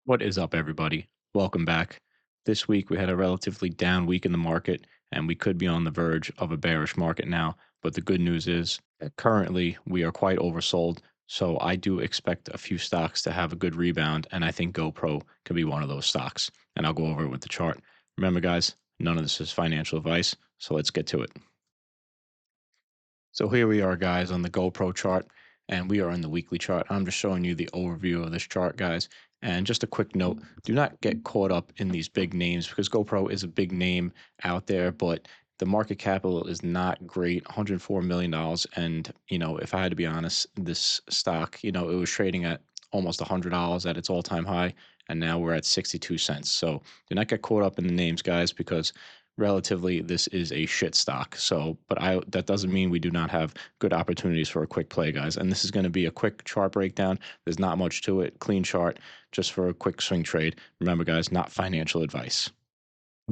What is up, everybody? Welcome back. This week we had a relatively down week in the market, and we could be on the verge of a bearish market now. But the good news is that currently we are quite oversold. So I do expect a few stocks to have a good rebound, and I think GoPro could be one of those stocks. And I'll go over it with the chart. Remember, guys, none of this is financial advice. So let's get to it. So here we are, guys, on the GoPro chart, and we are in the weekly chart. I'm just showing you the overview of this chart, guys. And just a quick note, do not get caught up in these big names because GoPro is a big name out there, but the market capital is not great, $104 million. And, if I had to be honest, this stock, it was trading at almost $100 at its all-time high, and now we're at 62 cents. So do not get caught up in the names, guys, because relatively this is a shit stock. So, but that doesn't mean we do not have good opportunities for a quick play, guys. And this is going to be a quick chart breakdown. There's not much to it. Clean chart just for a quick swing trade. Remember, guys, not financial advice.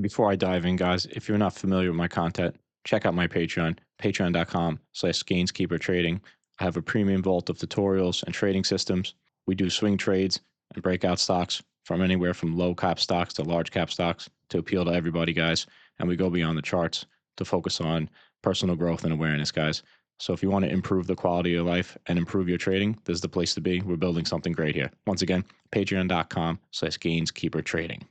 Before I dive in, guys, if you're not familiar with my content, check out my Patreon, patreon.com/GainsKeeper Trading. I have a premium vault of tutorials and trading systems. We do swing trades and breakout stocks from anywhere from low cap stocks to large cap stocks to appeal to everybody, guys. And we go beyond the charts to focus on personal growth and awareness, guys. So if you want to improve the quality of your life and improve your trading, this is the place to be. We're building something great here. Once again, patreon.com/GainsKeeper Trading.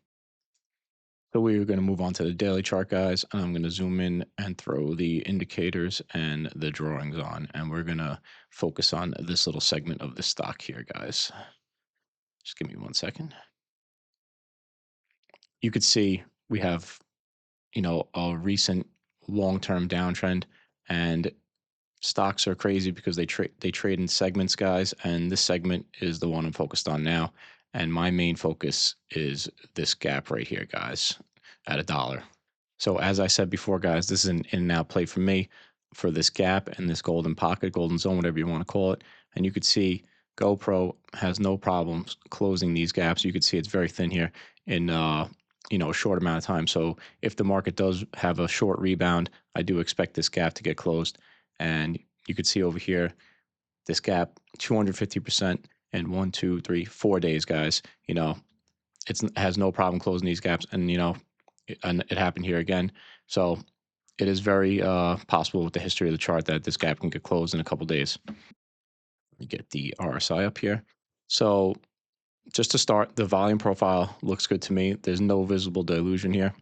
So we're going to move on to the daily chart, guys, and I'm going to zoom in and throw the indicators and the drawings on, and we're going to focus on this little segment of the stock here, guys. Just give me 1 second. You could see we have, a recent long-term downtrend, and stocks are crazy because they trade in segments, guys, and this segment is the one I'm focused on now. And my main focus is this gap right here, guys, at $1. So as I said before, guys, this is an in and out play for me for this gap and this golden pocket, golden zone, whatever you want to call it. And you could see GoPro has no problems closing these gaps. You could see it's very thin here in a short amount of time. So if the market does have a short rebound, I do expect this gap to get closed. And you could see over here this gap 250% in 1, 2, 3, 4 days, guys. It has no problem closing these gaps, and it happened here again. So it is very possible with the history of the chart that this gap can get closed in a couple days. Let me get the RSI up here. So just to start, the volume profile looks good to me. There's no visible dilution here.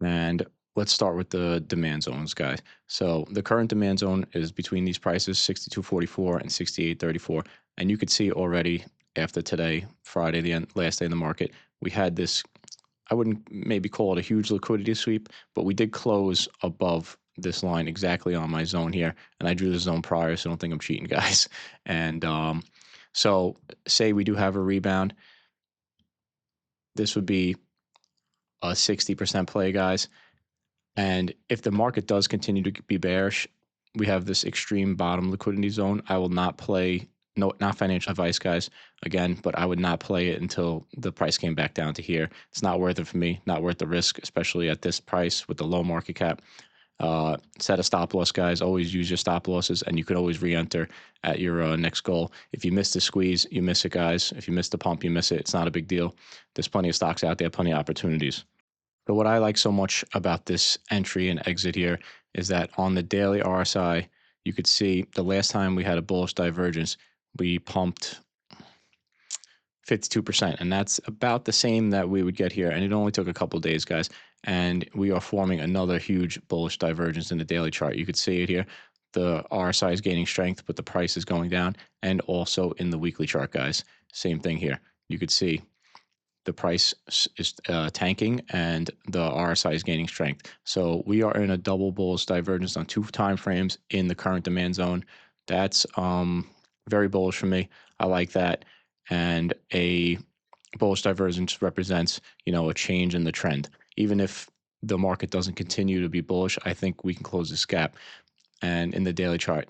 And let's start with the demand zones, guys. So the current demand zone is between these prices, 62.44 and 68.34. And you could see already after today, Friday, the last day in the market, we had this, I wouldn't maybe call it a huge liquidity sweep, but we did close above this line exactly on my zone here. And I drew the zone prior, so don't think I'm cheating, guys. And so say we do have a rebound. This would be a 60% play, guys. And if the market does continue to be bearish, we have this extreme bottom liquidity zone. I will not play, no, not financial advice, guys, again, but I would not play it until the price came back down to here. It's not worth it for me, not worth the risk, especially at this price with the low market cap. Set a stop loss, guys. Always use your stop losses, and you could always re-enter at your next goal. If you miss the squeeze, you miss it, guys. If you miss the pump, you miss it. It's not a big deal. There's plenty of stocks out there, plenty of opportunities. But what I like so much about this entry and exit here is that on the daily RSI, you could see the last time we had a bullish divergence, we pumped 52%. And that's about the same that we would get here. And it only took a couple of days, guys. And we are forming another huge bullish divergence in the daily chart. You could see it here. The RSI is gaining strength, but the price is going down. And also in the weekly chart, guys, same thing here. You could see the price is tanking and the RSI is gaining strength. So we are in a double bullish divergence on 2 time frames in the current demand zone. That's very bullish for me. I like that. And a bullish divergence represents, a change in the trend. Even if the market doesn't continue to be bullish, I think we can close this gap. And in the daily chart,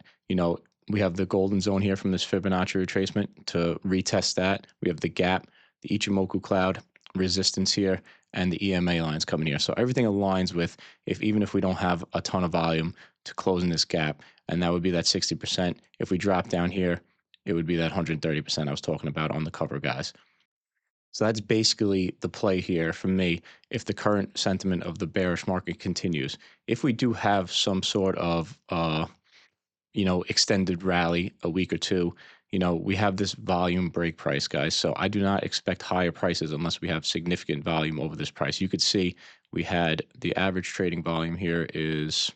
we have the golden zone here from this Fibonacci retracement to retest that. We have the gap, the Ichimoku cloud, resistance here, and the EMA lines coming here. So everything aligns with even if we don't have a ton of volume to closing this gap, and that would be that 60%. If we drop down here, it would be that 130% I was talking about on the cover, guys. So that's basically the play here for me if the current sentiment of the bearish market continues. If we do have some sort of extended rally a week or two, we have this volume break price, guys. So I do not expect higher prices unless we have significant volume over this price. You could see we had the average trading volume here this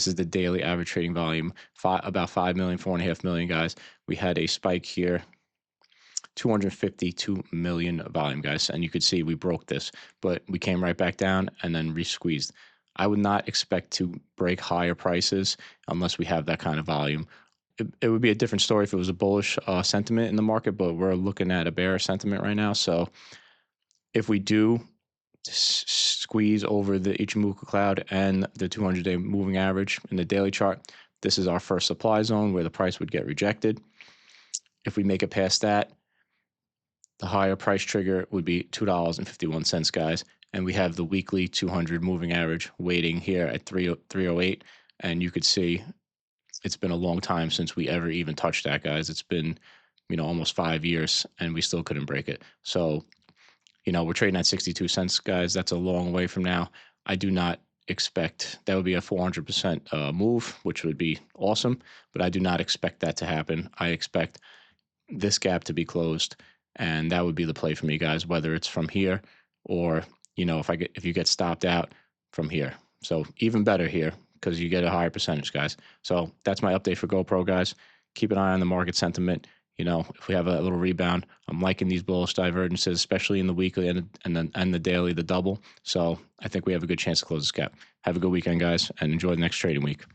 is the daily average trading volume, about 5 million, 4.5 million, guys. We had a spike here, 252 million volume, guys. And you could see we broke this, but we came right back down and then re-squeezed. I would not expect to break higher prices unless we have that kind of volume. It would be a different story if it was a bullish sentiment in the market, but we're looking at a bearish sentiment right now. So if we do squeeze over the Ichimoku cloud and the 200-day moving average in the daily chart, this is our first supply zone where the price would get rejected. If we make it past that, the higher price trigger would be $2.51, guys. And we have the weekly 200 moving average waiting here at 308. And you could see it's been a long time since we ever even touched that, guys. It's been, almost 5 years and we still couldn't break it. So we're trading at 62 cents, guys. That's a long way from now. I do not expect that would be a 400% move, which would be awesome, but I do not expect that to happen. I expect this gap to be closed, and that would be the play for me, guys, whether it's from here or, if you get stopped out from here. So even better here because you get a higher percentage, guys. So that's my update for GoPro, guys. Keep an eye on the market sentiment. If we have a little rebound, I'm liking these bullish divergences, especially in the weekly and the daily, the double. So I think we have a good chance to close this gap. Have a good weekend, guys, and enjoy the next trading week.